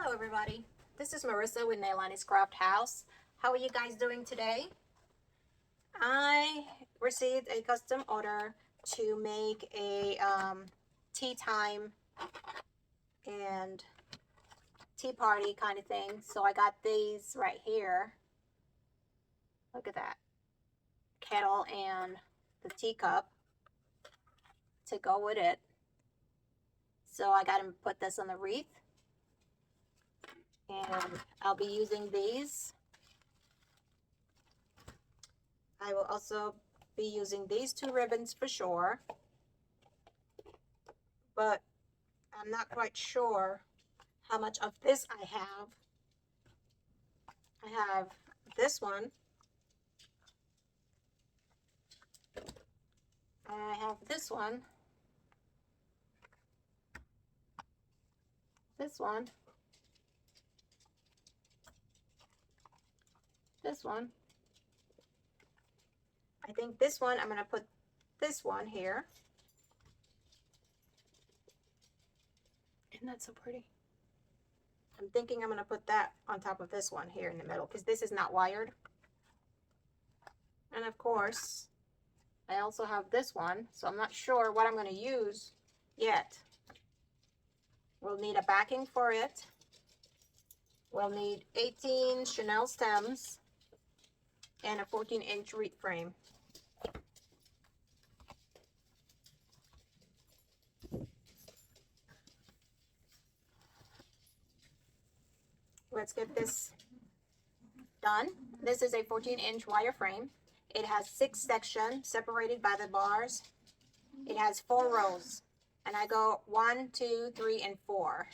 Hello everybody, this is Marissa with Neilani's Craft House. How are you guys doing today? I received a custom order to make a tea time and tea party kind of thing. So I got these right here. Look at that. Kettle and the teacup to go with it. So I got to put this on the wreath. And I'll be using these. I will also be using these two ribbons for sure, but I'm not quite sure how much of this I have. I have this one. I have this one. This one. This one. I think this one, I'm going to put this one here. Isn't that so pretty? I'm thinking I'm going to put that on top of this one here in the middle because this is not wired. And of course, I also have this one, so I'm not sure what I'm going to use yet. We'll need a backing for it. We'll need 18 chenille stems and a 14-inch wreath frame. Let's get this done. This is a 14-inch wire frame. It has 6 sections separated by the bars. It has 4 rows, and I go 1, 2, 3, and 4.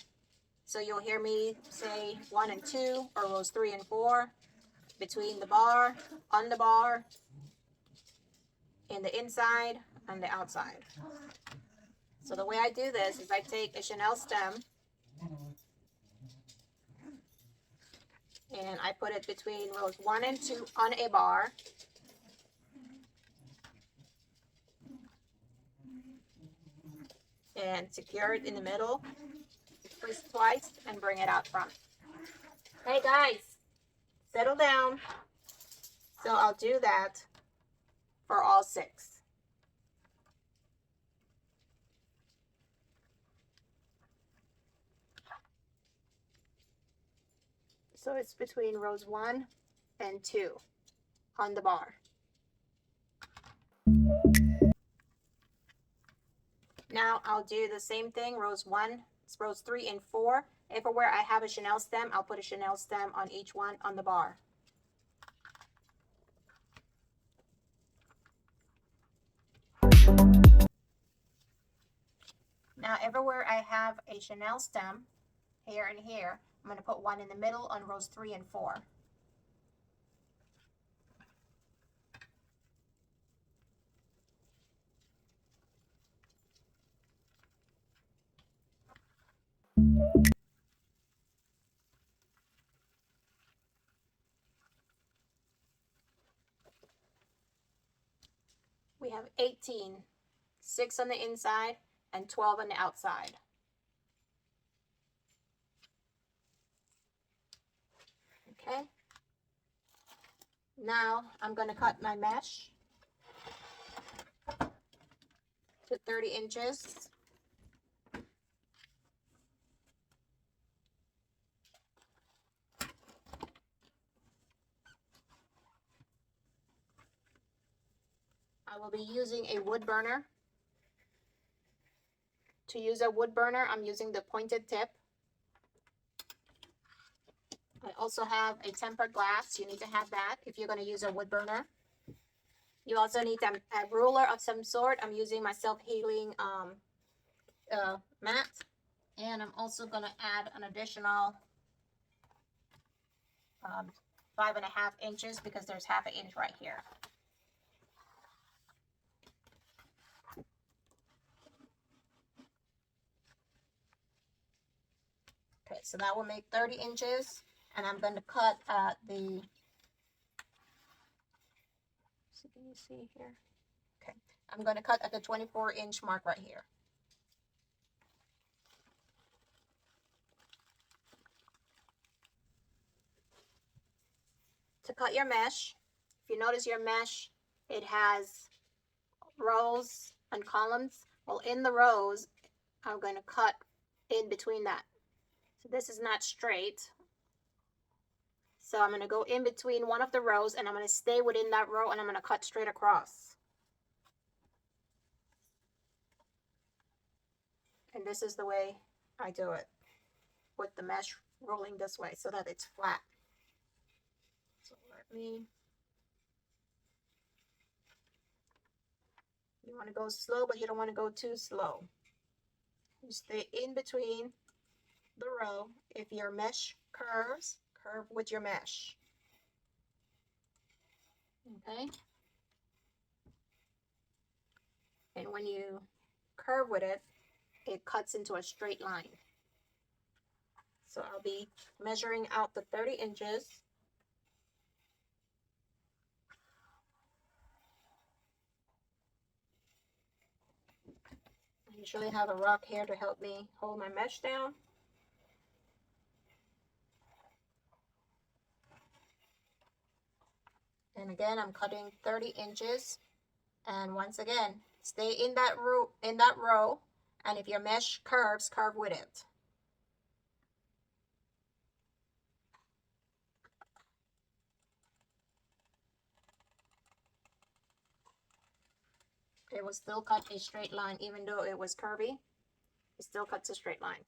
So you'll hear me say 1 and 2, or rows 3 and 4, between the bar, on the bar, in the inside, and the outside. So the way I do this is I take a chenille stem and I put it between rows 1 and 2 on a bar. And secure it in the middle, twist twice, and bring it out front. Hey guys, settle down. So I'll do that for all 6. So it's between rows 1 and 2 on the bar. Now I'll do the same thing, rows 3 and 4. Everywhere I have a chenille stem, I'll put a chenille stem on each one on the bar. Now everywhere I have a chenille stem, here and here, I'm going to put one in the middle on rows 3 and 4. We have 18, 6 on the inside and 12 on the outside. Okay. Now I'm going to cut my mesh to 30 inches. I will be using a wood burner. To use a wood burner, I'm using the pointed tip. I also have a tempered glass. You need to have that if you're going to use a wood burner. You also need a ruler of some sort. I'm using my self-healing mat. And I'm also going to add an additional 5.5 inches because there's half an inch right here. Okay, so that will make 30 inches, and I'm going to cut at the, so can you see here? Okay, I'm going to cut at the 24-inch mark right here. to cut your mesh. If you notice your mesh, it has rows and columns. Well, in the rows, I'm going to cut in between that. So this is not straight. So I'm going to go in between one of the rows and I'm going to stay within that row and I'm going to cut straight across. And this is the way I do it, with the mesh rolling this way so that it's flat. So you want to go slow, but you don't want to go too slow. You stay in between the row. If your mesh curves, curve with your mesh. Okay? And when you curve with it, it cuts into a straight line. So I'll be measuring out the 30 inches. I usually have a rock here to help me hold my mesh down. And again, I'm cutting 30 inches. And once again, stay in that row. And if your mesh curves, curve with it. It will still cut a straight line, even though it was curvy. It still cuts a straight line.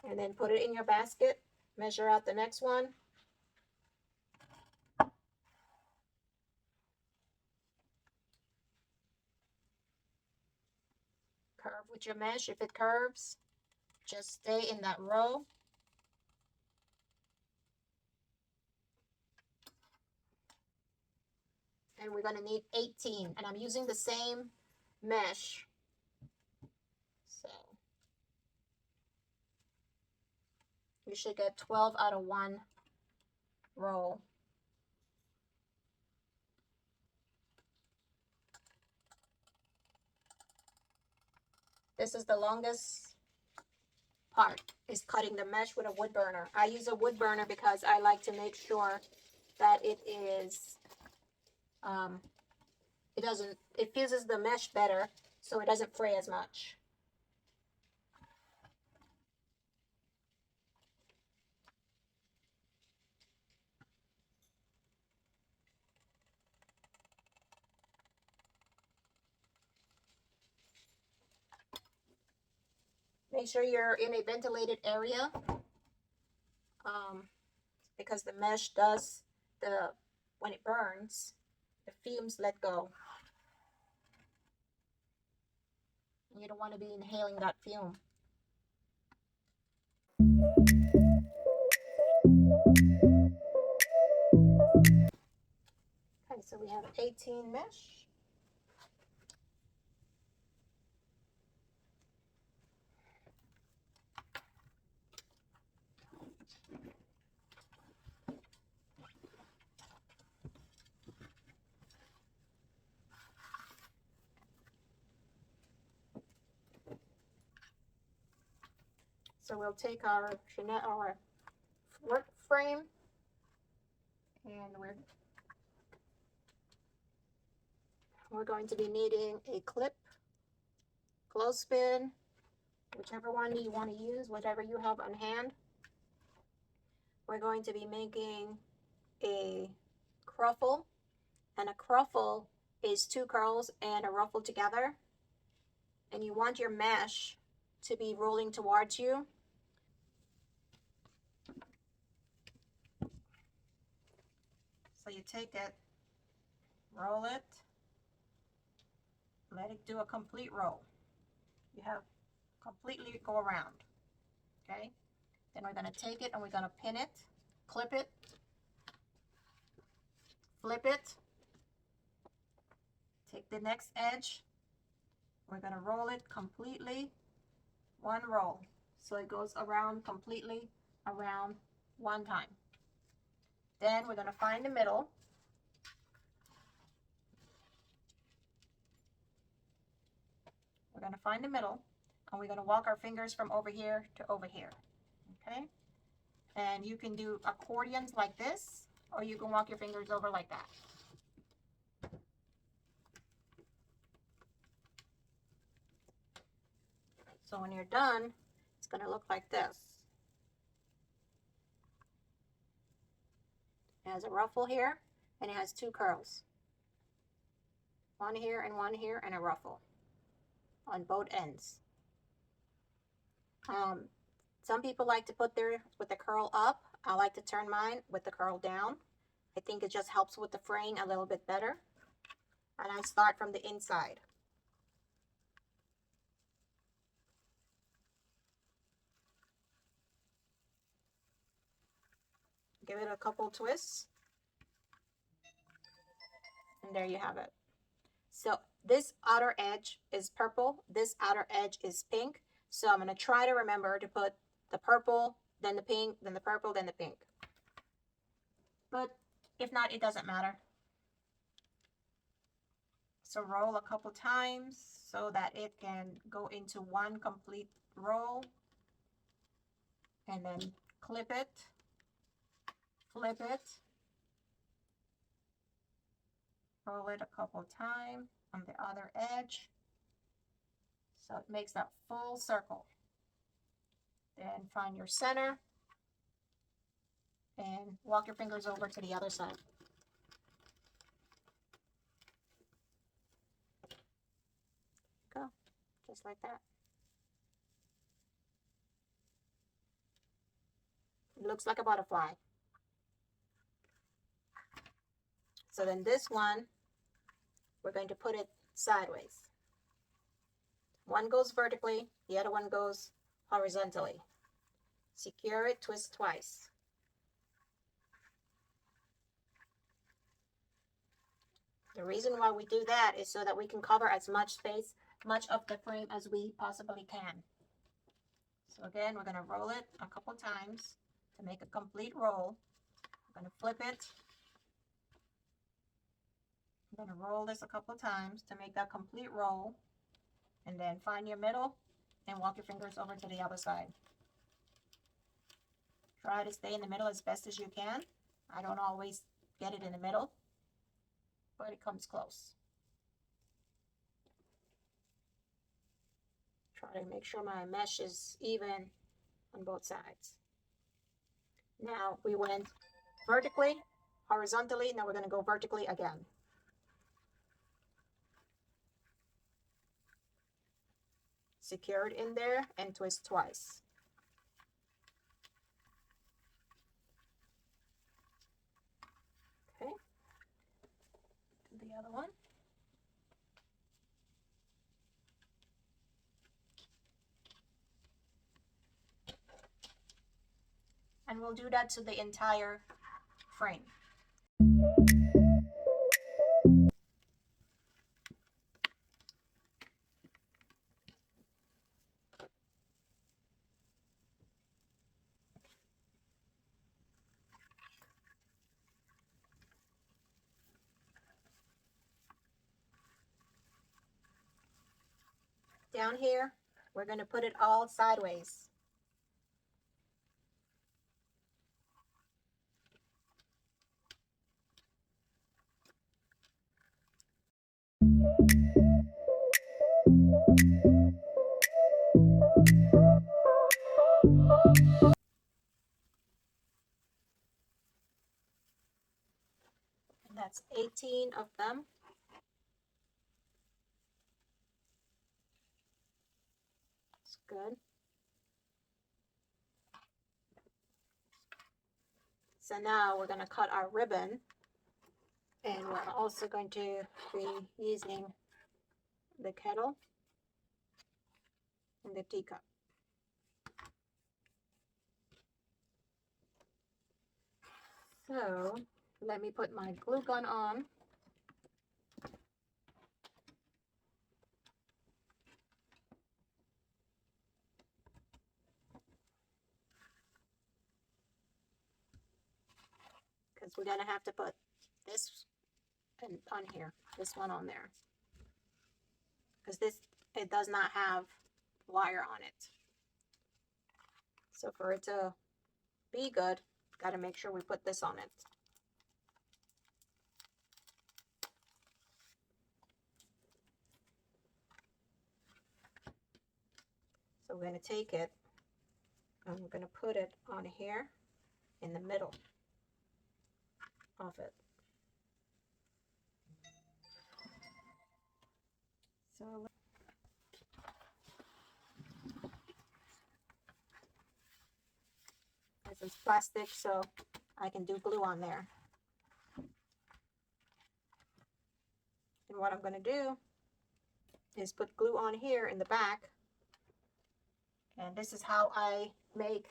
And then put it in your basket. Measure out the next one. Curve with your mesh. If it curves, just stay in that row. And we're going to need 18. And I'm using the same mesh. So you should get 12 out of one roll. This is the longest part, is cutting the mesh with a wood burner. I use a wood burner because I like to make sure that it is, it fuses the mesh better so it doesn't fray as much. Make sure you're in a ventilated area, because the mesh does, when it burns, the fumes let go. You don't want to be inhaling that fume. Okay, so we have 18 mesh. So we'll take our work frame, and we're going to be needing a clip, clothespin, whichever one you want to use, whatever you have on hand. We're going to be making a cruffle, and a cruffle is 2 curls and a ruffle together, and you want your mesh to be rolling towards you. So you take it, roll it, let it do a complete roll. You have completely go around. Okay, then we're going to take it and we're going to pin it, clip it, flip it, take the next edge, we're going to roll it completely, one roll, so it goes around completely around one time. Then we're going to find the middle. We're going to find the middle, and we're going to walk our fingers from over here to over here. Okay, and you can do accordions like this, or you can walk your fingers over like that. So when you're done, it's going to look like this. It has a ruffle here, and it has two curls. One here and one here, and a ruffle on both ends. Some people like to put theirs with the curl up. I like to turn mine with the curl down. I think it just helps with the fraying a little bit better. And I start from the inside. Give it a couple twists. And there you have it. So this outer edge is purple. This outer edge is pink. So I'm going to try to remember to put the purple, then the pink, then the purple, then the pink. But if not, it doesn't matter. So roll a couple times so that it can go into one complete roll. And then clip it, flip it, roll it a couple times on the other edge. So it makes that full circle. Then find your center and walk your fingers over to the other side. Go, just like that. It looks like a butterfly. So then this one, we're going to put it sideways. One goes vertically, the other one goes horizontally. Secure it, twist twice. The reason why we do that is so that we can cover as much space, much of the frame as we possibly can. So again, we're going to roll it a couple times to make a complete roll. I'm going to flip it. I'm going to roll this a couple times to make that complete roll. And then find your middle and walk your fingers over to the other side. Try to stay in the middle as best as you can. I don't always get it in the middle, but it comes close. Try to make sure my mesh is even on both sides. Now we went vertically, horizontally. Now we're going to go vertically again. Secure it in there and twist twice. Okay. Do the other one. And we'll do that to the entire frame. Down here, we're going to put it all sideways. And that's 18 of them. That's good. So now we're going to cut our ribbon, and we're also going to be using the kettle and the teacup. So let me put my glue gun on. Because we're going to have to put this on here, this one on there. Because this, it does not have wire on it. So for it to be good, got to make sure we put this on it. So we're going to take it and we're going to put it on here in the middle of it. So this is plastic, so I can do glue on there. And what I'm going to do is put glue on here in the back. And this is how I make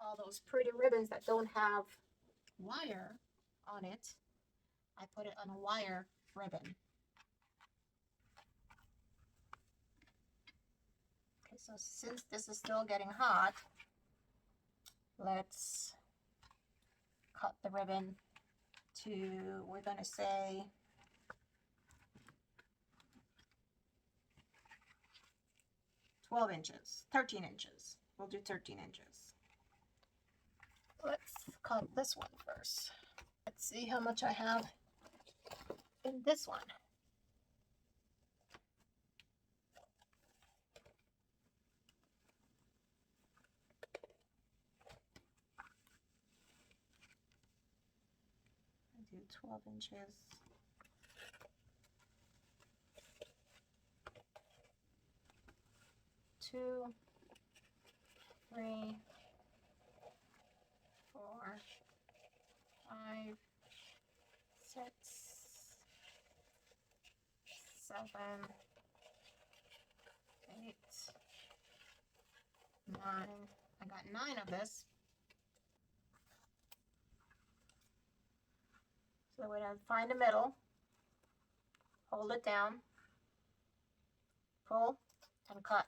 all those pretty ribbons that don't have wire on it. I put it on a wire ribbon. Okay, so since this is still getting hot, let's cut the ribbon to, we're going to say, 12 inches, 13 inches. We'll do 13 inches. Let's cut this one first. Let's see how much I have in this one. I do 12 inches. 2, 3, 4, 5, 6, 7, 8, 9. I got 9 of this. So we're going to find the middle, hold it down, pull, and cut.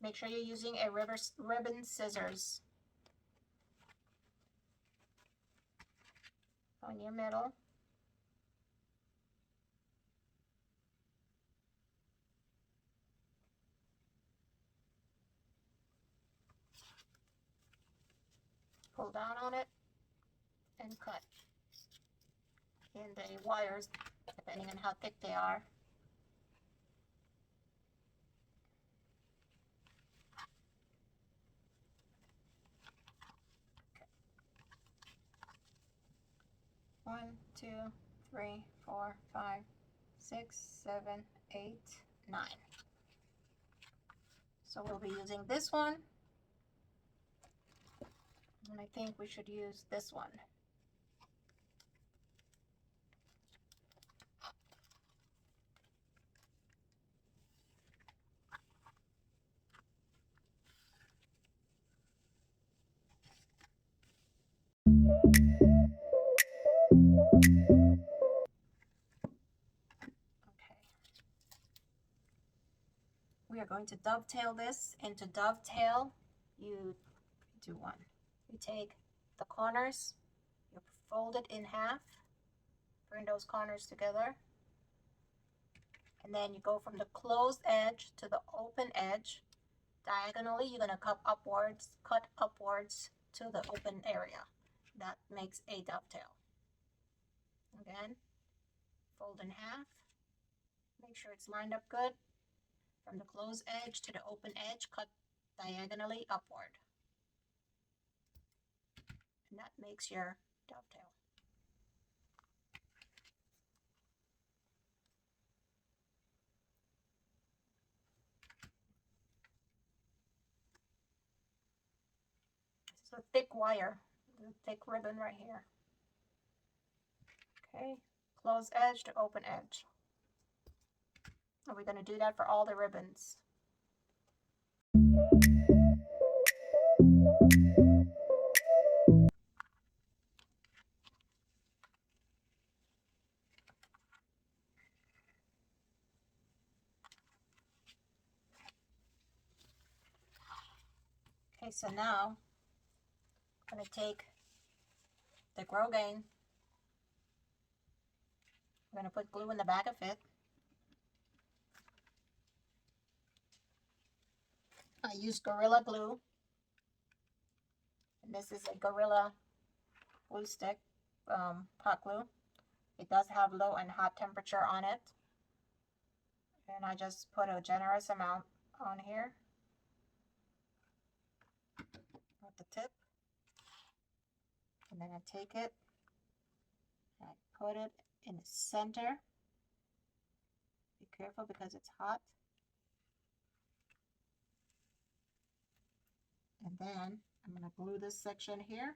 Make sure you're using a ribbon scissors on your middle. Pull down on it and cut in the wires, depending on how thick they are. Okay. 1, 2, 3, 4, 5, 6, 7, 8, 9. So we'll be using this one, and I think we should use this one. We are going to dovetail this, and to dovetail, you do one. You take the corners, you fold it in half, bring those corners together, and then you go from the closed edge to the open edge. Diagonally, you're going to cut upwards to the open area. That makes a dovetail. Again, fold in half, make sure it's lined up good. From the closed edge to the open edge, cut diagonally upward. And that makes your dovetail. This is a thick wire, a thick ribbon right here. Okay, closed edge to open edge. And we're going to do that for all the ribbons. Okay, so now I'm going to take the Grosgain. I'm going to put glue in the back of it. use Gorilla Glue. And this is a Gorilla glue stick, hot glue. It does have low and hot temperature on it. And I just put a generous amount on here at the tip. And then I take it and I put it in the center. Be careful because it's hot. And then I'm going to glue this section here.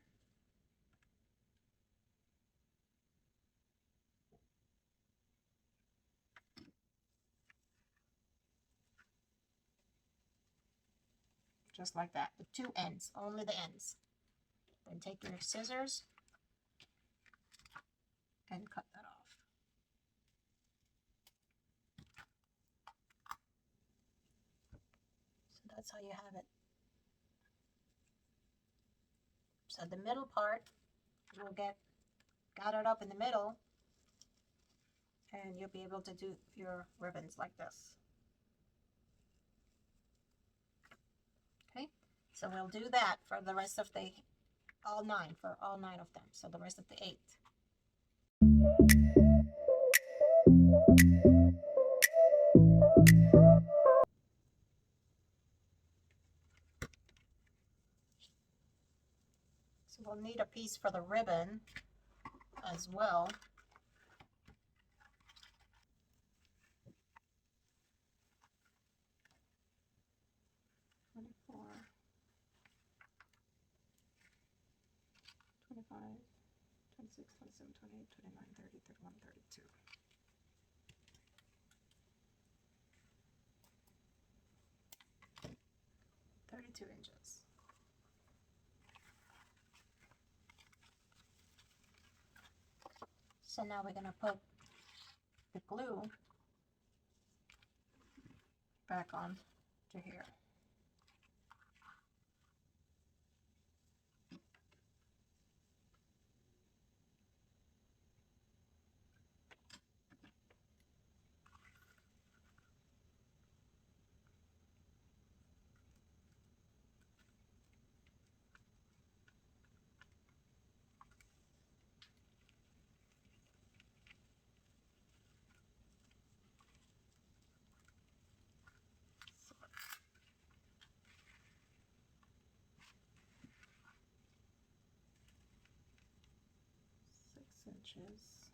Just like that, with two ends, only the ends. Then take your scissors and cut that off. So that's how you have it. So the middle part will get gathered up in the middle, and you'll be able to do your ribbons like this. Okay, so we'll do that for the rest of the all nine of them. So the rest of the 8. So we'll need a piece for the ribbon as well. $24, $25, $26, $27, $28, $29, $30, $31, $32. 32 inches. So now we're going to put the glue back on to here. Inches.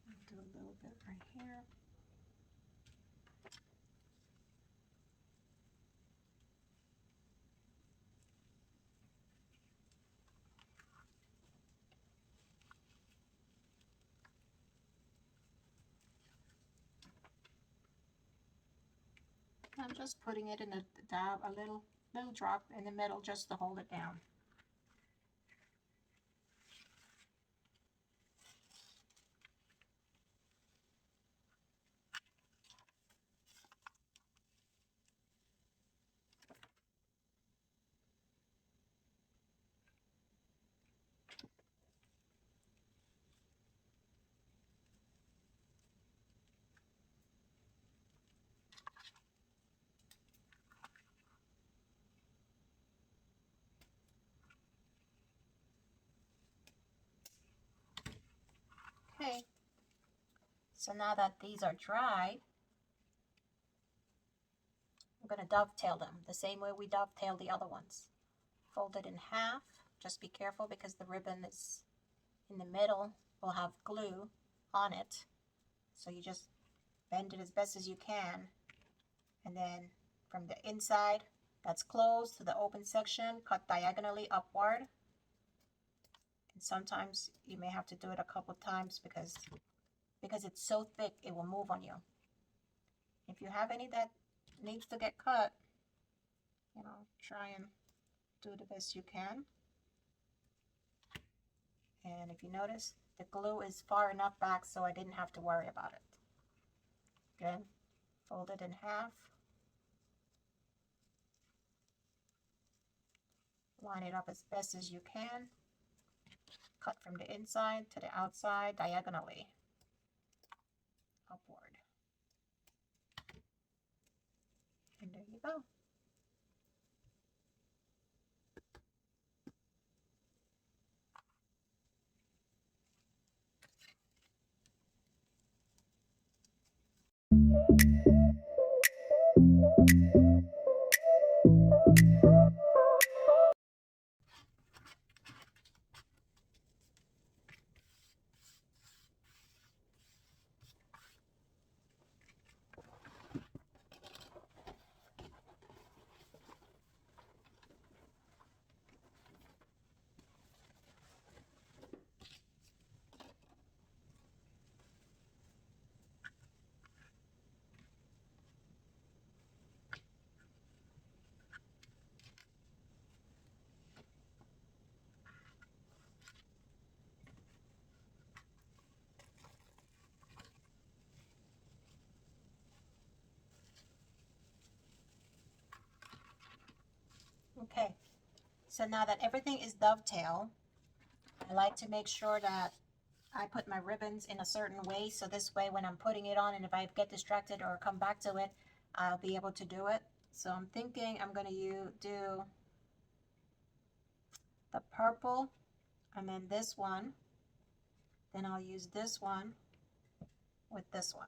I'll do a little bit right here. I'm just putting it in a dab, a little drop in the middle just to hold it down. Okay, so now that these are dry, we're going to dovetail them the same way we dovetail the other ones. Fold it in half. Just be careful because the ribbon is in the middle, will have glue on it. So you just bend it as best as you can. And then from the inside that's closed to the open section, cut diagonally upward. And sometimes you may have to do it a couple times because it's so thick it will move on you. If you have any that needs to get cut, you know, try and do the best you can. And if you notice, the glue is far enough back so I didn't have to worry about it. Again, fold it in half. Line it up as best as you can. cut from the inside to the outside diagonally, upward. And there you go. Okay, so now that everything is dovetail, I like to make sure that I put my ribbons in a certain way, so this way when I'm putting it on and if I get distracted or come back to it, I'll be able to do it. So I'm thinking I'm going to do the purple and then this one. Then I'll use this one with this one.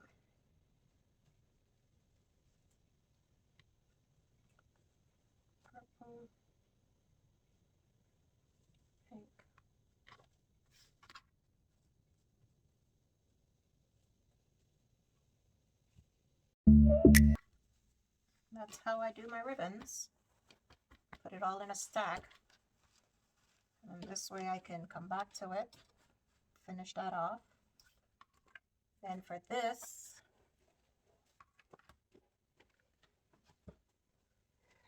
Purple, pink. That's how I do my ribbons. Put it all in a stack. And this way I can come back to it, finish that off. Then for this,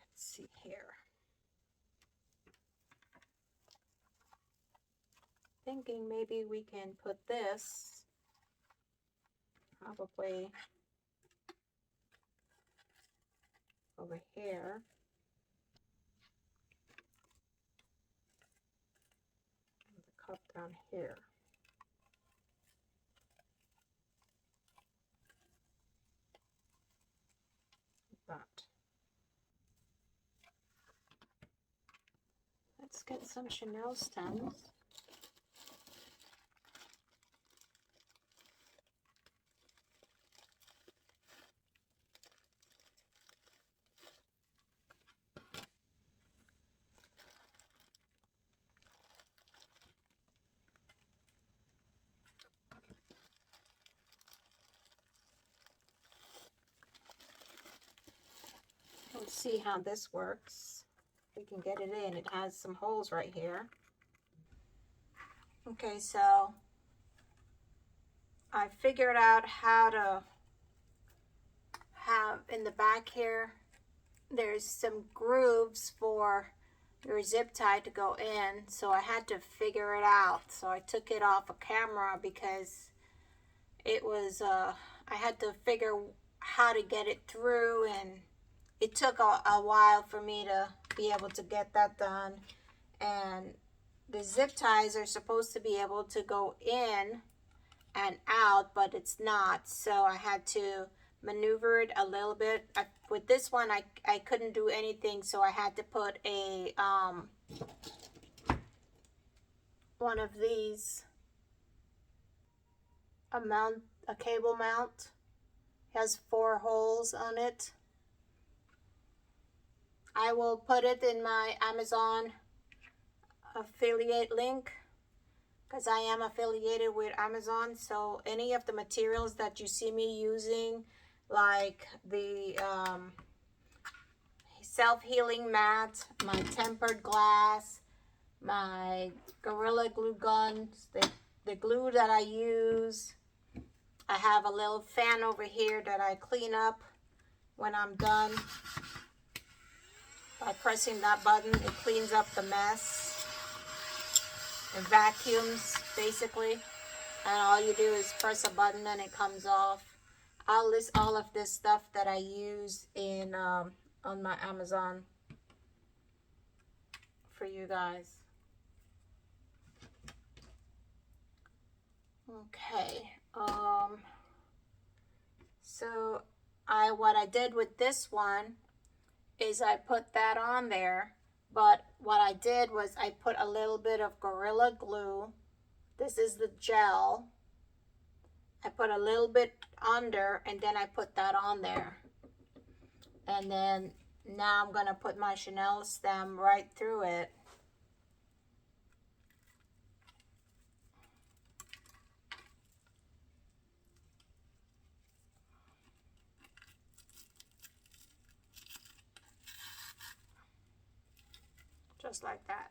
let's see here. Thinking maybe we can put this probably over here. And the cup down here. Like that. Let's get some Chanel stems. Let's see how this works. We can get it in. It has some holes right here. Okay, so I figured out how to have in the back here, there's some grooves for your zip tie to go in, so I had to figure it out. So I took it off a camera because it was I had to figure how to get it through, and it took a while for me to be able to get that done. And the zip ties are supposed to be able to go in and out, but it's not, so I had to maneuver it a little bit. With this one I couldn't do anything, so I had to put a one of these, a cable mount. It has 4 holes on it. I will put it in my Amazon affiliate link because I am affiliated with Amazon. So any of the materials that you see me using, like the self-healing mat, my tempered glass, my Gorilla Glue guns, the glue that I use. I have a little fan over here that I clean up when I'm done. By pressing that button, it cleans up the mess. It vacuums, basically. And all you do is press a button and it comes off. I'll list all of this stuff that I use in on my Amazon for you guys. Okay, so what I did with this one is I put that on there, but what I did was I put a little bit of Gorilla Glue. This is the gel. I put a little bit under and then I put that on there. And then now I'm gonna put my Chanel stem right through it. Just like that.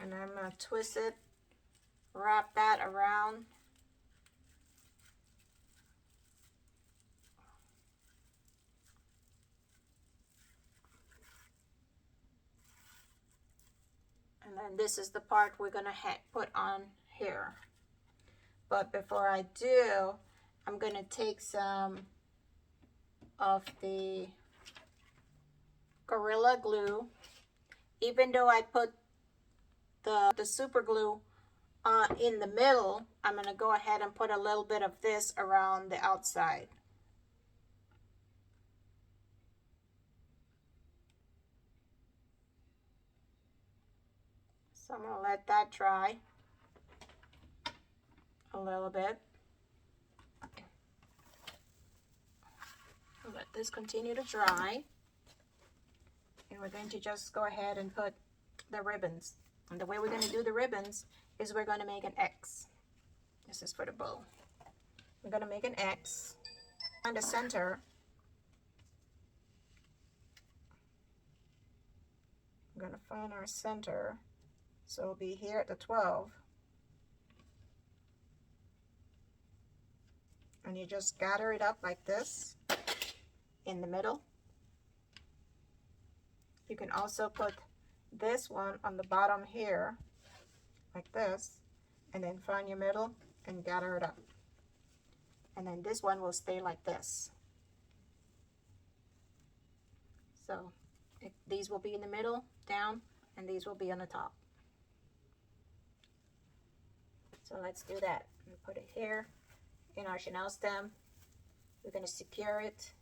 And I'm gonna twist it, wrap that around. And then this is the part we're gonna put on here. But before I do, I'm gonna take some of the Gorilla Glue. Even though I put the super glue in the middle, I'm gonna go ahead and put a little bit of this around the outside. So I'm gonna let that dry a little bit. I'll let this continue to dry. And we're going to just go ahead and put the ribbons. And the way we're going to do the ribbons is we're going to make an X. This is for the bow. We're going to make an X. Find the center. I'm going to find our center. So it'll be here at the 12. And you just gather it up like this in the middle. You can also put this one on the bottom here, like this, and then find your middle and gather it up. And then this one will stay like this. So these will be in the middle, down, and these will be on the top. So let's do that. Put it here in our Chanel stem. We're going to secure it.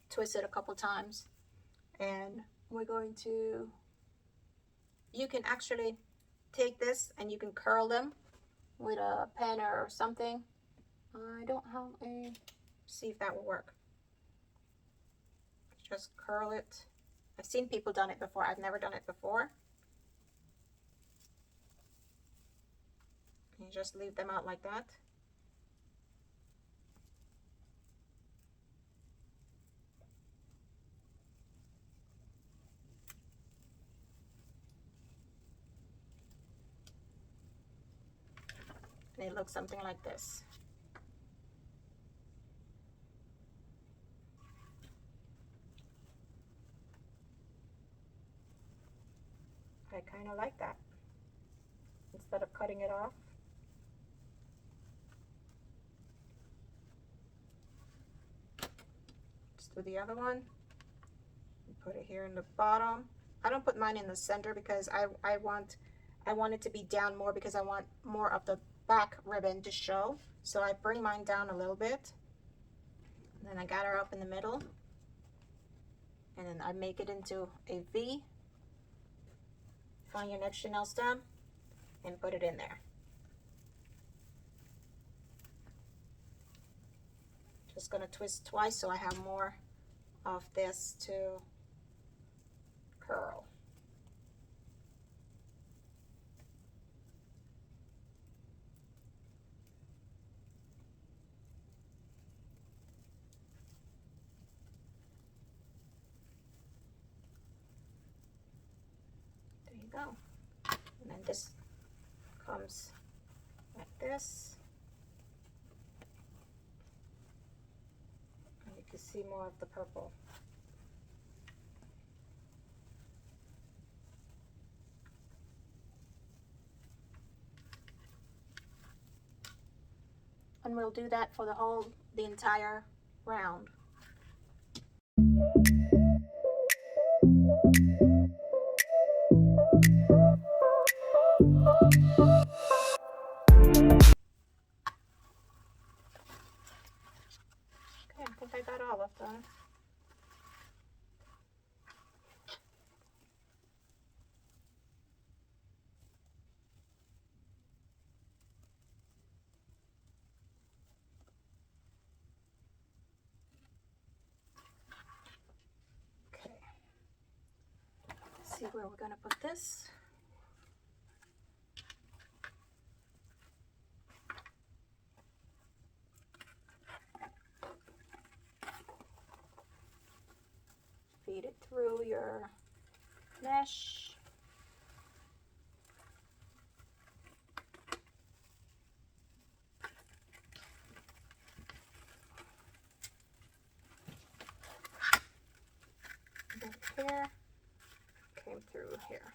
Twist it a couple times, and we're going to, you can actually take this and you can curl them with a pen or something. I don't have a, see if that will work. Just curl it. I've seen people done it before. I've never done it before. You just leave them out like that. And it looks something like this. I kind of like that. Instead of cutting it off. Let's do the other one. Put it here in the bottom. I don't put mine in the center because I want it to be down more because I want more of the back ribbon to show. So I bring mine down a little bit. And then I got her up in the middle. And then I make it into a V. Find your next Chanel stem and put it in there. Just gonna twist twice so I have more of this to curl. There you go. And then this comes like this. And you can see more of the purple. And we'll do that for the entire round. Okay, I think I got all of them. Okay. Let's see where we're gonna put this. Feed it through your mesh. Here, came through here.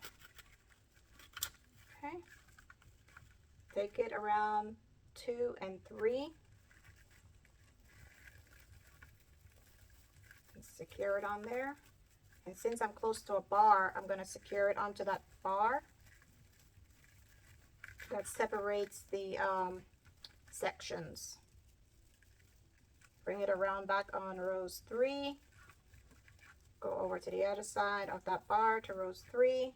Okay. Take it around 2 and 3. And secure it on there. And since I'm close to a bar, I'm going to secure it onto that bar that separates the sections. Bring it around back on rows 3. Go over to the other side of that bar to rows 3.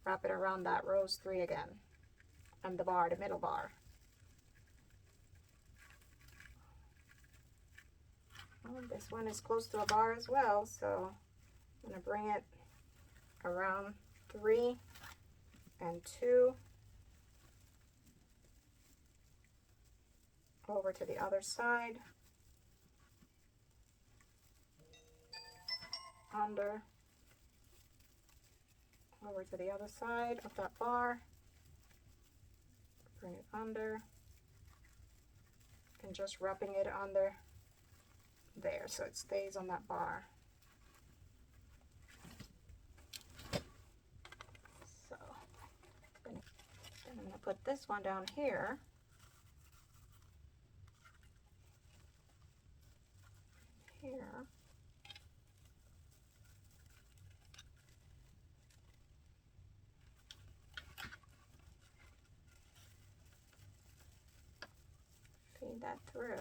Wrap it around that rows 3 again. And the bar, the middle bar. Well, this one is close to a bar as well, so I'm going to bring it around 3 and 2. Over to the other side. Under. Over to the other side of that bar. Bring it under. And just wrapping it under there so it stays on that bar. So then I'm going to put this one down here. Here. Feed that through.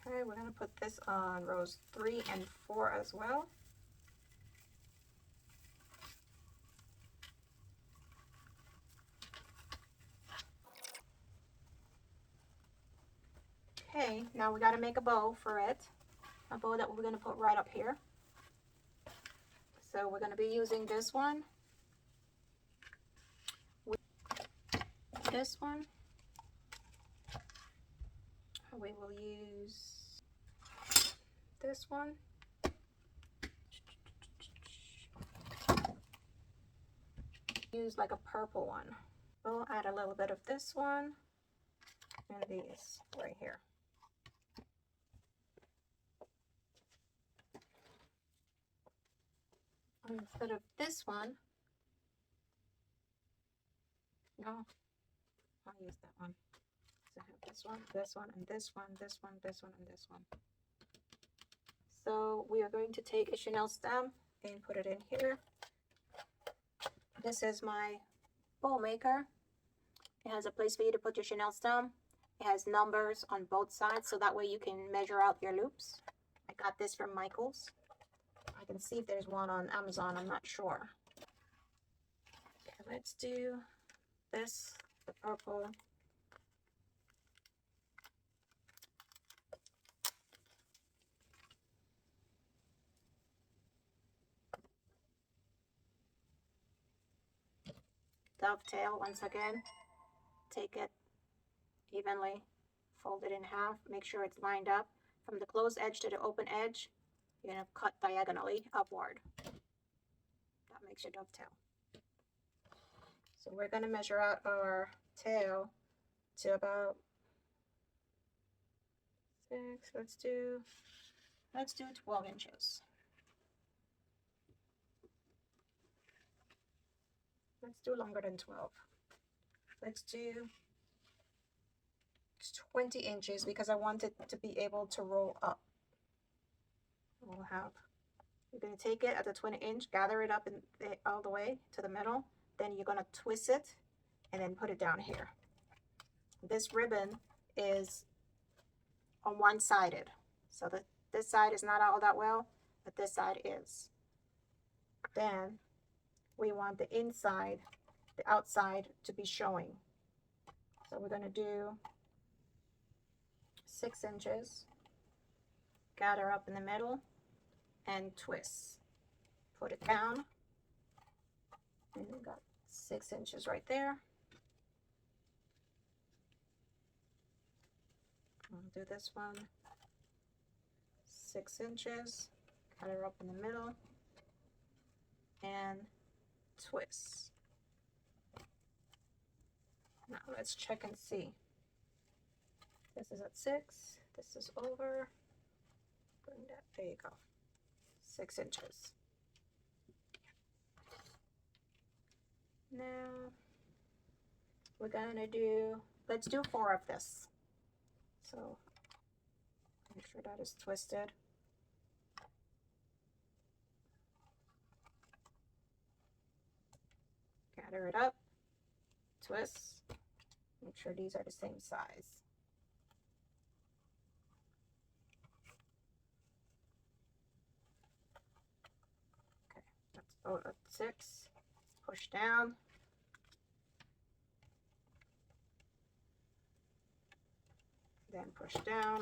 Okay, we're going to put this on rows 3 and 4 as well. Okay, now we got to make a bow for it. A bow that we're going to put right up here. So we're going to be using this one. This one. We will use this one. Use like a purple one. We'll add a little bit of this one and these right here. Instead of this one, no, I'll use that one. So I have this one, this one, and this one, this one, this one, and this one. So we are going to take a Chanel stem and put it in here. This is my bow maker. It has a place for you to put your Chanel stem. It has numbers on both sides, so that way you can measure out your loops. I got this from Michael's. I can see if there's one on Amazon, I'm not sure. Okay, let's do this, the purple. Dovetail once again. Take it evenly, fold it in half, make sure it's lined up. From the closed edge to the open edge, you're going to cut diagonally upward. That makes your dovetail. So we're going to measure out our tail to about 6, let's do 12 inches. Let's do longer than 12. Let's do 20 inches because I want it to be able to roll up. We'll have, you're going to take it at the 20 inch, gather it up all the way to the middle, then you're going to twist it and then put it down here. This ribbon is on one-sided, so that this side is not all that well, but this side is. Then we want the inside, the outside to be showing. So we're going to do 6 inches, gather up in the middle, and twist. Put it down, and we got 6 inches right there. I'll do this one, 6 inches, gather up in the middle, and twist. Now let's check and see. This is at 6, this is over, bring that, there you go, 6 inches. Now we're gonna do, let's do 4 of this. So make sure that is twisted. Gather it up, twist, make sure these are the same size. Okay, that's about at 6. Push down. Then push down.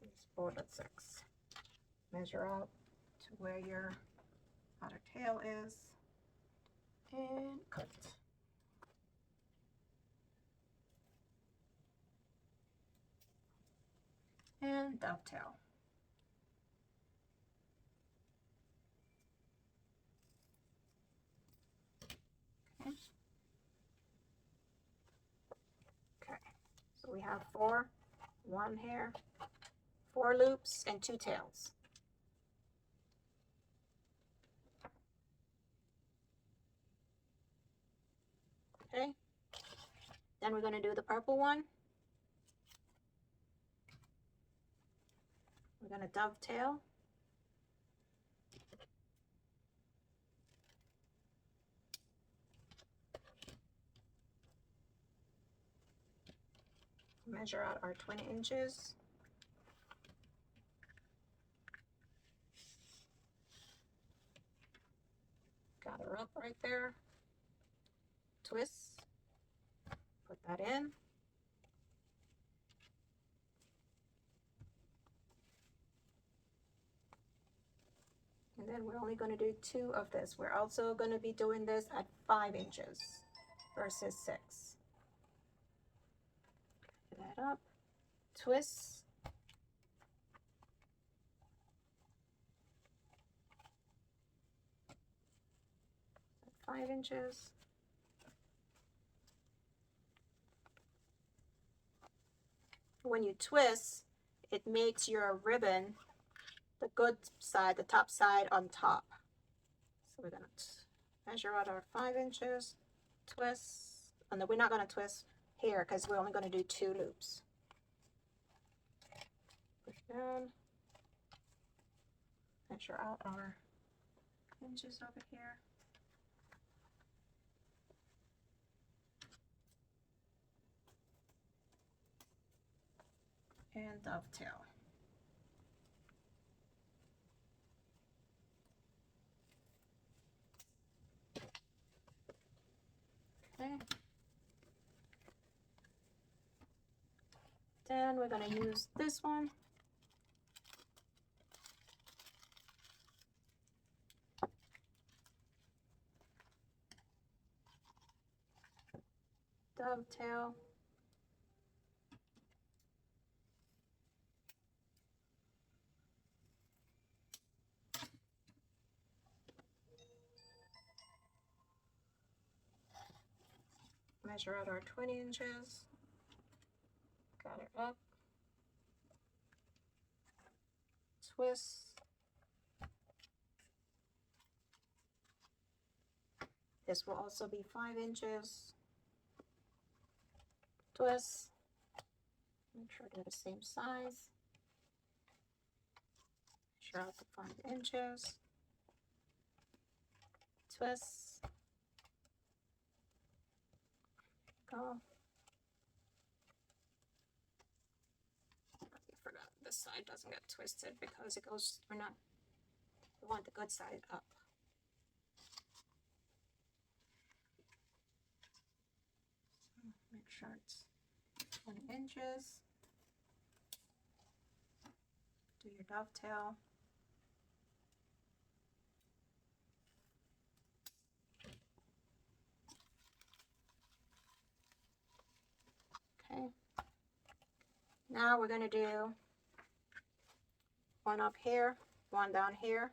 It's about at 6. Measure out to where your outer tail is and cut. And dovetail. Okay. Okay. So we have 4, 1 here, 4 loops and 2 tails. Okay. Then we're going to do the purple one. We're going to dovetail. Measure out our 20 inches. Gather up right there. Twist. Put that in. And then we're only going to do 2 of this. We're also going to be doing this at 5 inches versus 6. Put that up, twist. At 5 inches. When you twist, it makes your ribbon the good side, the top side on top. So we're going to measure out our 5 inches, twist, and then we're not going to twist here because we're only going to do 2 loops. Push down, measure out our inches over here. And dovetail. Okay. Then we're going to use this one. Dovetail. Measure out our 20 inches. Got it up. Twist. This will also be 5 inches. Twist. Make sure they're the same size. Measure out the 5 inches. Twist. Go. I forgot this side doesn't get twisted because it goes, we want the good side up. Make sure it's 20 inches. Do your dovetail. Okay. Now we're going to do one up here, one down here,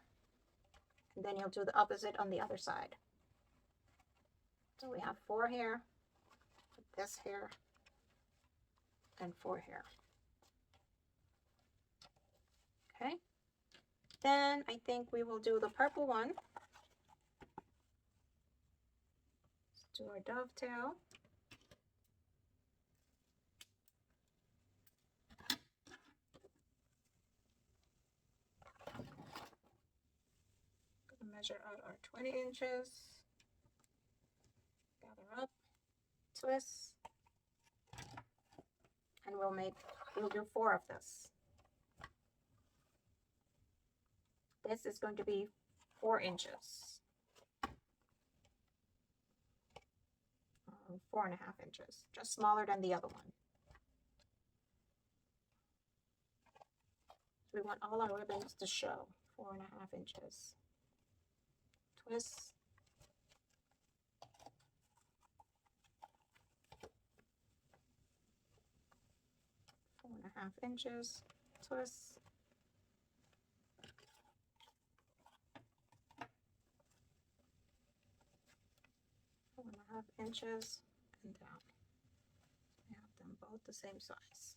and then you'll do the opposite on the other side. So we have 4 here, put this here, and 4 here. Okay. Then I think we will do the purple one. Let's do our dovetail. Measure out our 20 inches, gather up, twist, and we'll do 4 of this. This is going to be 4 inches, 4.5 inches, just smaller than the other one. We want all our ribbons to show 4.5 inches. Twist. Four and a half inches. Twist. 4.5 inches and down. We have them both the same size.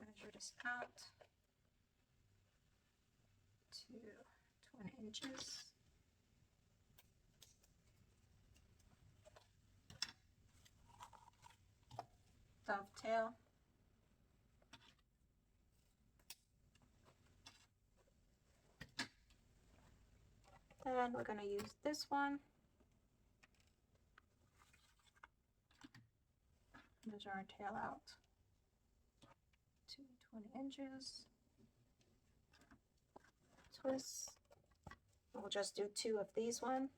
Measure this out to 20 inches. Dovetail. Then we're going to use this one. Measure our tail out to 20 inches. Twist. We'll just do 2 of these one.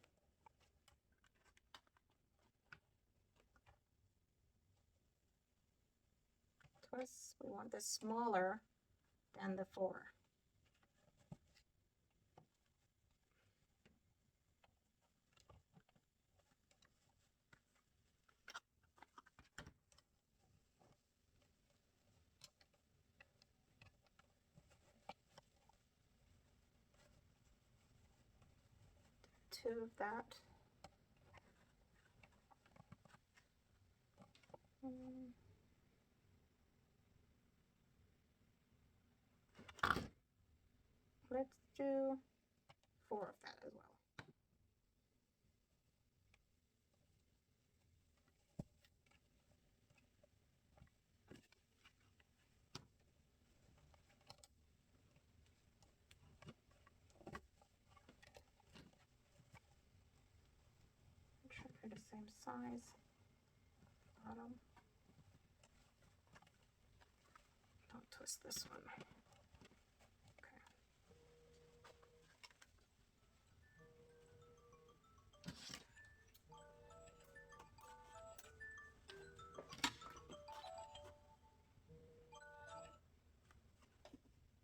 Twist. We want this smaller than the 4. Two of that. Let's do 4 of that as well. For the same size, bottom. Don't twist this one. Okay.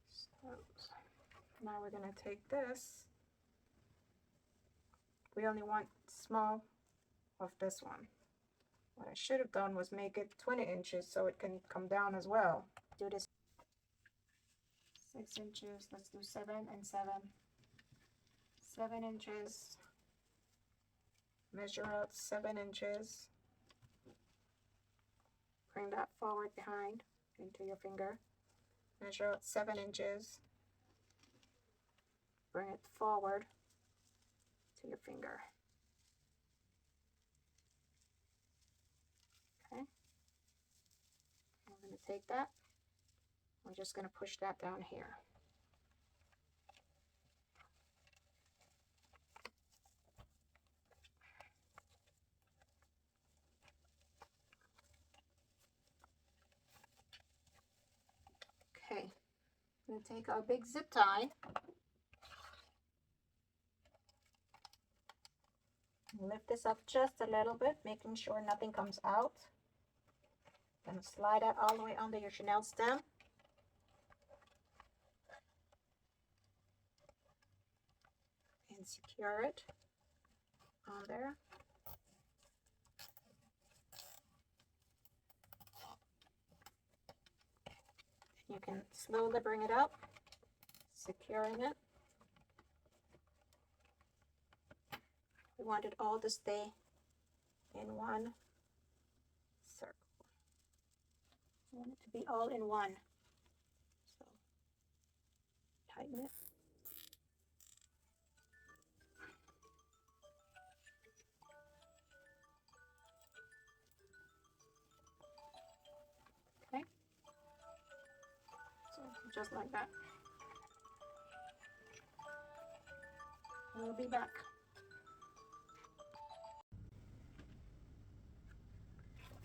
So now we're going to take this. We only want small of this one. What I should have done was make it 20 inches so it can come down as well. Do this 6 inches. Let's do 7 and 7. 7 inches. Measure out 7 inches. Bring that forward behind into your finger. Measure out 7 inches. bring it forward to your finger. Okay. I'm going to take that. I'm just going to push that down here. Okay, I'm going to take our big zip tie. Lift this up just a little bit, making sure nothing comes out. Going to slide that all the way under your chenille stem. And secure it on there. You can slowly bring it up, securing it. We want it all to stay in one circle. I want it to be all in one. So tighten it. Okay. So just like that. We'll be back.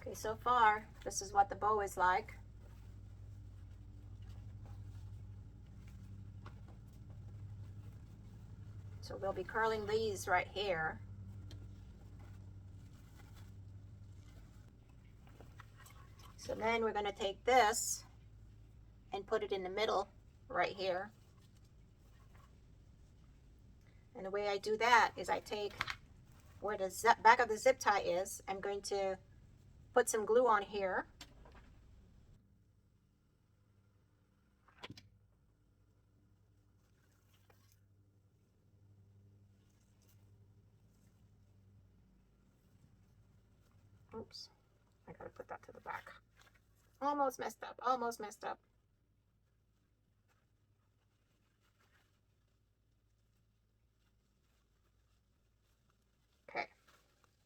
Okay, so far, this is what the bow is like. So we'll be curling these right here. So then we're going to take this and put it in the middle right here. And the way I do that is I take where the back of the zip tie is, I'm going to put some glue on here. Oops, I gotta put that to the back. Almost messed up, almost messed up. Okay,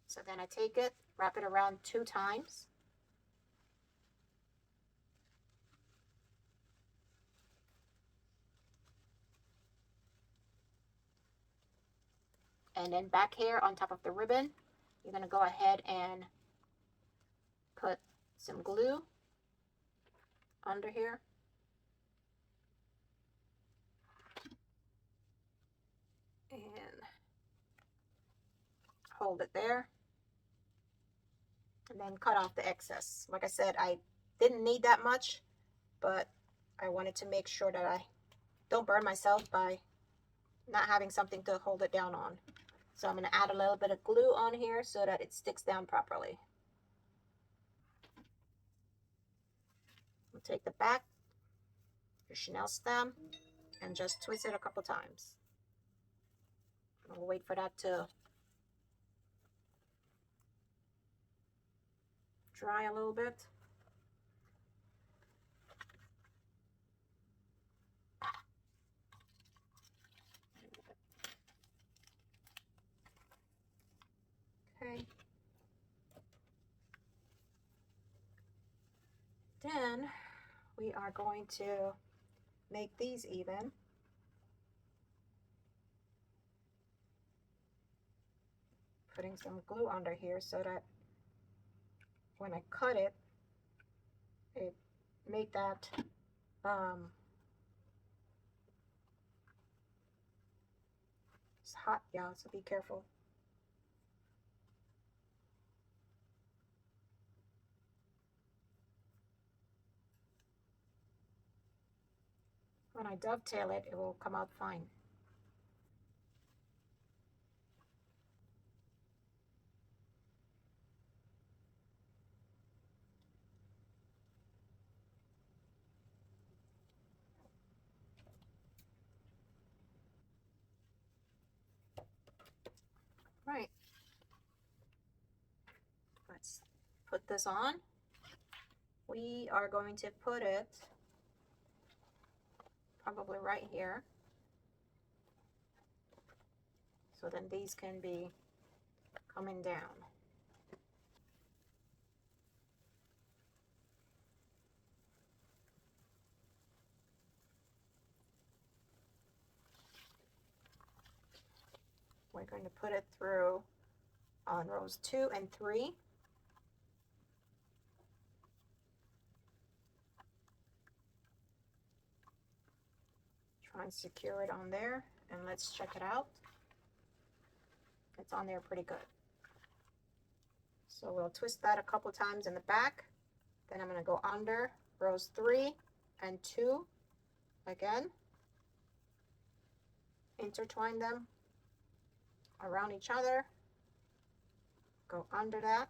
so then I take it, wrap it around 2 times. And then back here on top of the ribbon, you're gonna go ahead and put some glue under here. And hold it there. And then cut off the excess. Like I said, I didn't need that much, but I wanted to make sure that I don't burn myself by not having something to hold it down on. So I'm going to add a little bit of glue on here so that it sticks down properly. We'll take the back, your chenille stem, and just twist it a couple times. We'll wait for that to dry a little bit. Okay. Then we are going to make these even. Putting some glue under here so that when I cut it, it made that it's hot, y'all, so be careful. When I dovetail it, it will come out fine. Right. Let's put this on. We are going to put it probably right here. So then these can be coming down. We're going to put it through on rows 2 and 3. Try and secure it on there, and let's check it out. It's on there pretty good. So we'll twist that a couple times in the back. Then I'm going to go under rows 3 and 2 again. Intertwine them around each other. Go under that.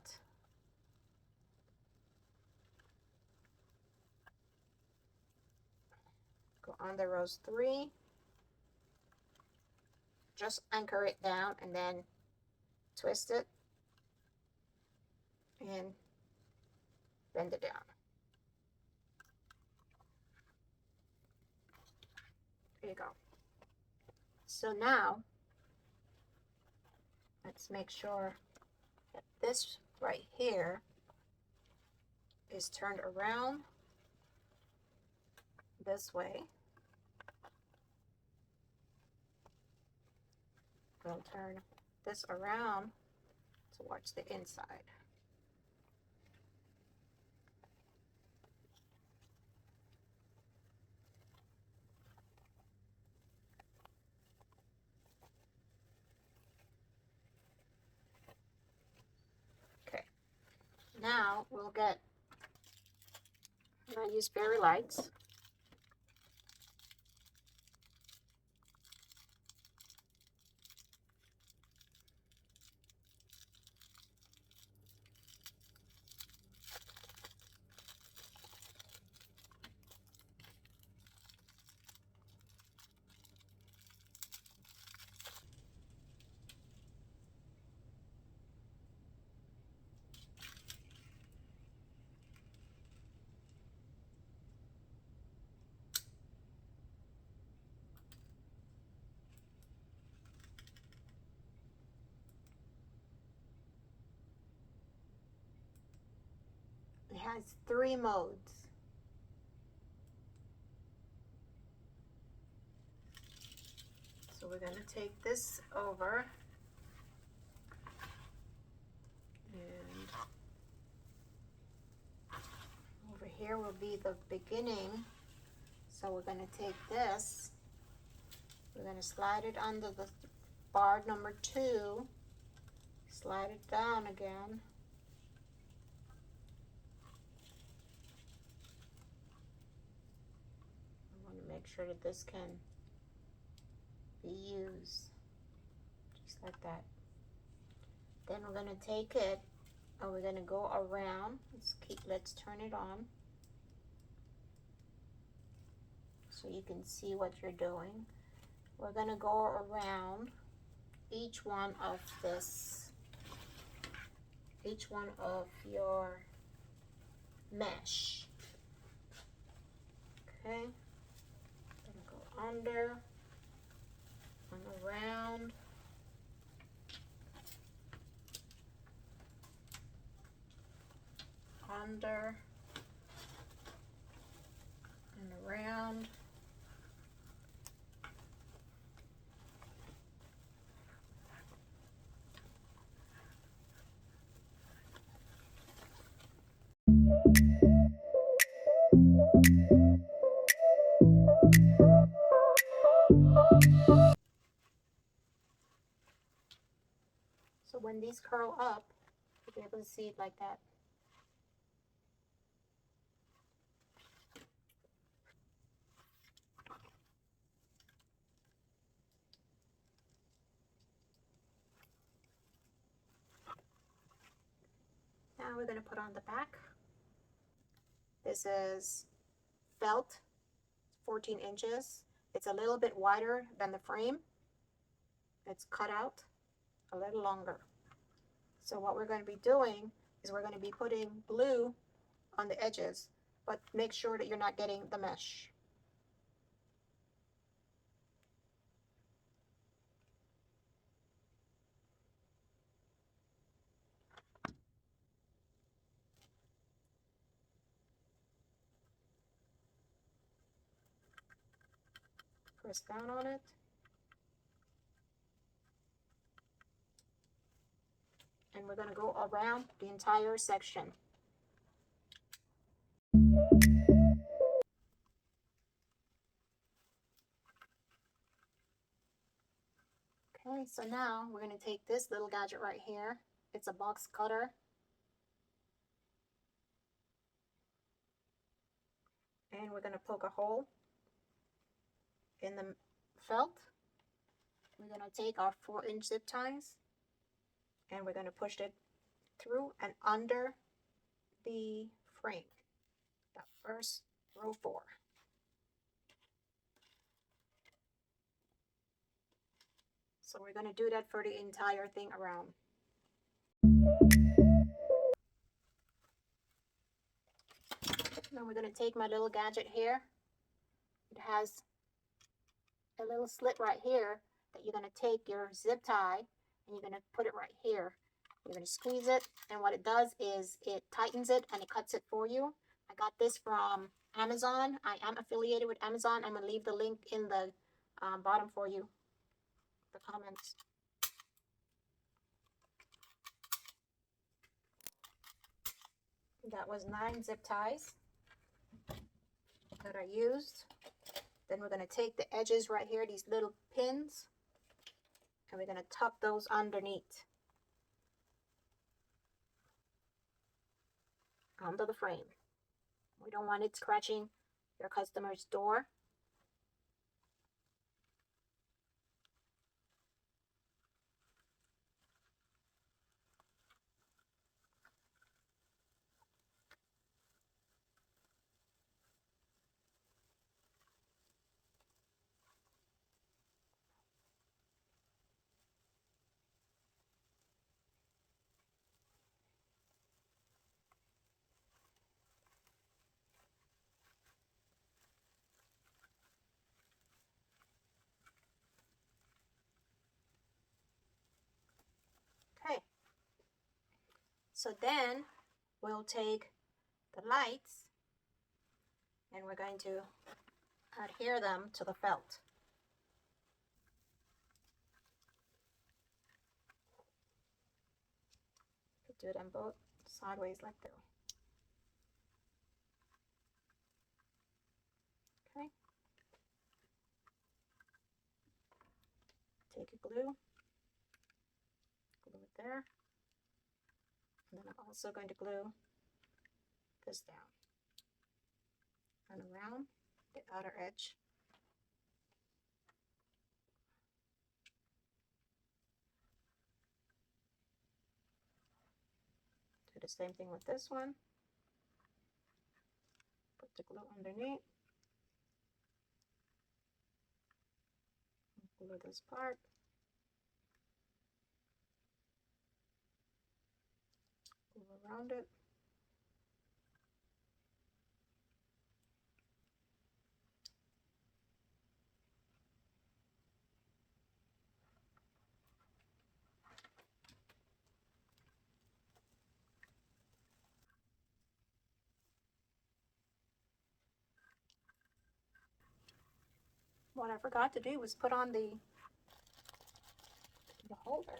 Go under rows 3. Just anchor it down and then twist it and bend it down. There you go. So now let's make sure that this right here is turned around this way. We'll turn this around towards the inside. Okay, now we'll get, I'm going to use fairy lights. It has 3 modes. So we're going to take this over and over here will be the beginning. So we're going to take this, we're going to slide it under the bar number 2, slide it down again. Make sure that this can be used just like that. Then we're going to take it and we're going to go around. Let's turn it on so you can see what you're doing. We're going to go around each one of your mesh. Okay. Under and around, under and around, so when these curl up, you'll be able to see it like that. Now we're going to put on the back. This is felt, 14 inches. It's a little bit wider than the frame. It's cut out a little longer. So what we're going to be doing is we're going to be putting glue on the edges, but make sure that you're not getting the mesh. press down on it. And we're going to go around the entire section. Okay, so now we're going to take this little gadget right here. It's a box cutter. And we're going to poke a hole in the felt. We're going to take our 4-inch zip ties and we're going to push it through and under the frame. That first row 4. So we're going to do that for the entire thing around. Then we're going to take my little gadget here. It has a little slit right here that you're going to take your zip tie and you're going to put it right here. You're going to squeeze it, and what it does is it tightens it and it cuts it for you. I got this from Amazon. I am affiliated with Amazon. I'm going to leave the link in the bottom for you, the comments. That was 9 zip ties that I used. Then we're going to take the edges right here, these little pins, and we're going to tuck those underneath, under the frame. We don't want it scratching your customer's door. Okay, so then we'll take the lights and we're going to adhere them to the felt. Do it on both sideways like that. Okay. Take a glue it there. And then I'm also going to glue this down and around the outer edge. Do the same thing with this one. Put the glue underneath. Glue this part. Glue around it. What I forgot to do was put on the holder.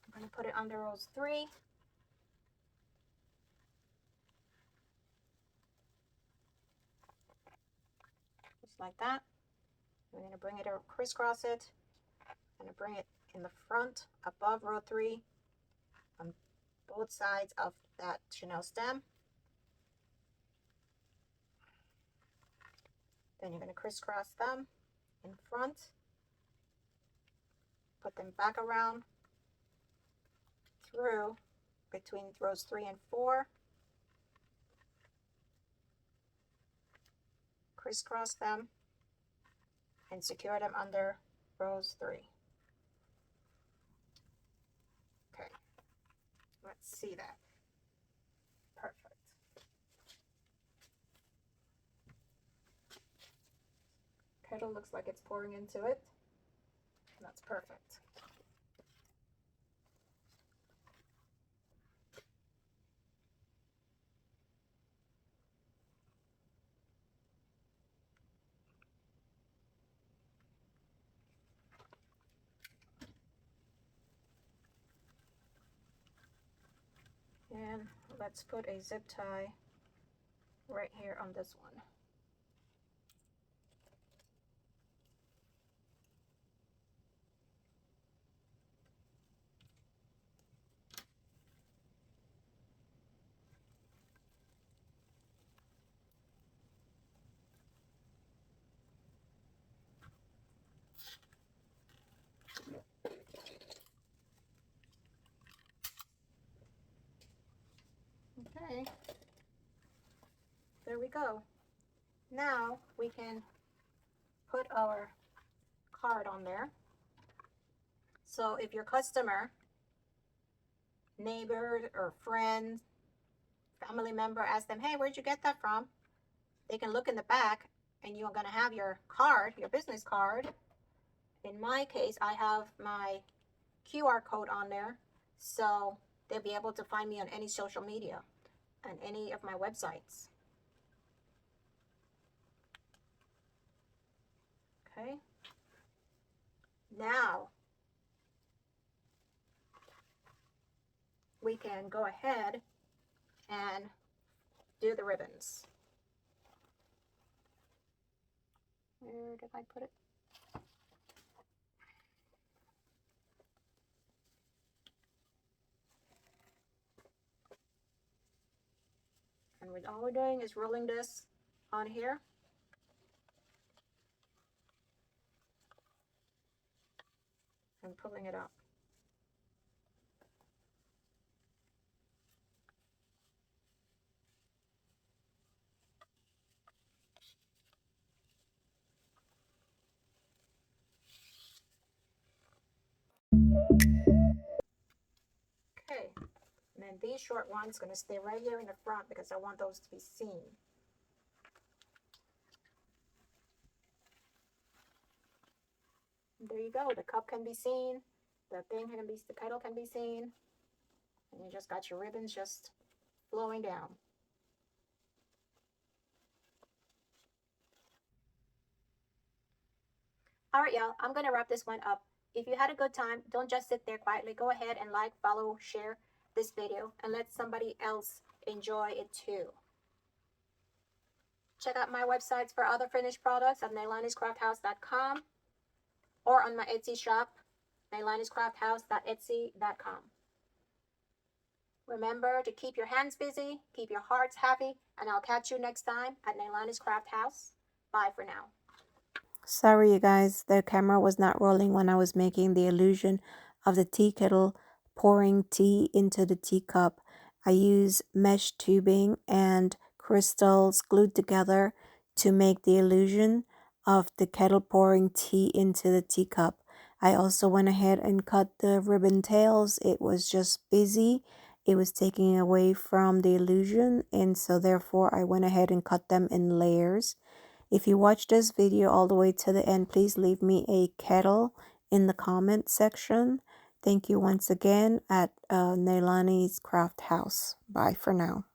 I'm going to put it under rows 3. Just like that. We're going to bring it or crisscross it. I'm going to bring it in the front above row 3 on both sides of that chenille stem. Then you're going to crisscross them in front, put them back around through between rows 3 and 4, crisscross them, and secure them under rows 3. Okay, let's see that. Perfect. Kettle looks like it's pouring into it. That's perfect. let's put a zip tie right here on this one. Okay, there we go. Now we can put our card on there. So if your customer, neighbor, or friend, family member asks them, hey, where'd you get that from? They can look in the back and you're going to have your card, your business card. In my case, I have my QR code on there, so they'll be able to find me on any social media and any of my websites. Okay. Now we can go ahead and do the ribbons. Where did I put it? And all we're doing is rolling this on here. And pulling it up. Okay, and then these short ones going to stay right here in the front because I want those to be seen. And there you go. The cup can be seen. The kettle can be seen. And you just got your ribbons just flowing down. All right, y'all, I'm going to wrap this one up. If you had a good time, don't just sit there quietly. Go ahead and like, follow, share this video, and let somebody else enjoy it too. Check out my websites for other finished products at Neilani'sCraftHouse.com or on my Etsy shop, Neilani'sCraftHouse.etsy.com. Remember to keep your hands busy, keep your hearts happy, and I'll catch you next time at Neilani's Craft House. Bye for now. Sorry, you guys, the camera was not rolling when I was making the illusion of the tea kettle pouring tea into the teacup. I use mesh tubing and crystals glued together to make the illusion of the kettle pouring tea into the teacup. I also went ahead and cut the ribbon tails. It was just busy. It was taking away from the illusion, and so therefore I went ahead and cut them in layers. If you watch this video all the way to the end, please leave me a kettle in the comment section. Thank you once again at Neilani's Craft House. Bye for now.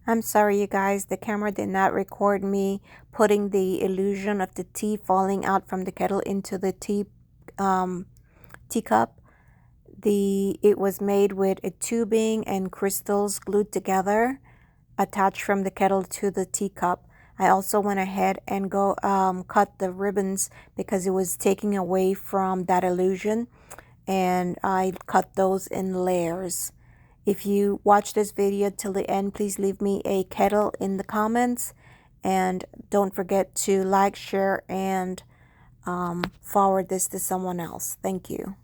I'm sorry, you guys. The camera did not record me putting the illusion of the tea falling out from the kettle into the teacup. It was made with a tubing and crystals glued together, attached from the kettle to the teacup. I also went ahead and cut the ribbons because it was taking away from that illusion, and I cut those in layers. If you watch this video till the end, please leave me a kettle in the comments, and don't forget to like, share, and forward this to someone else. Thank you.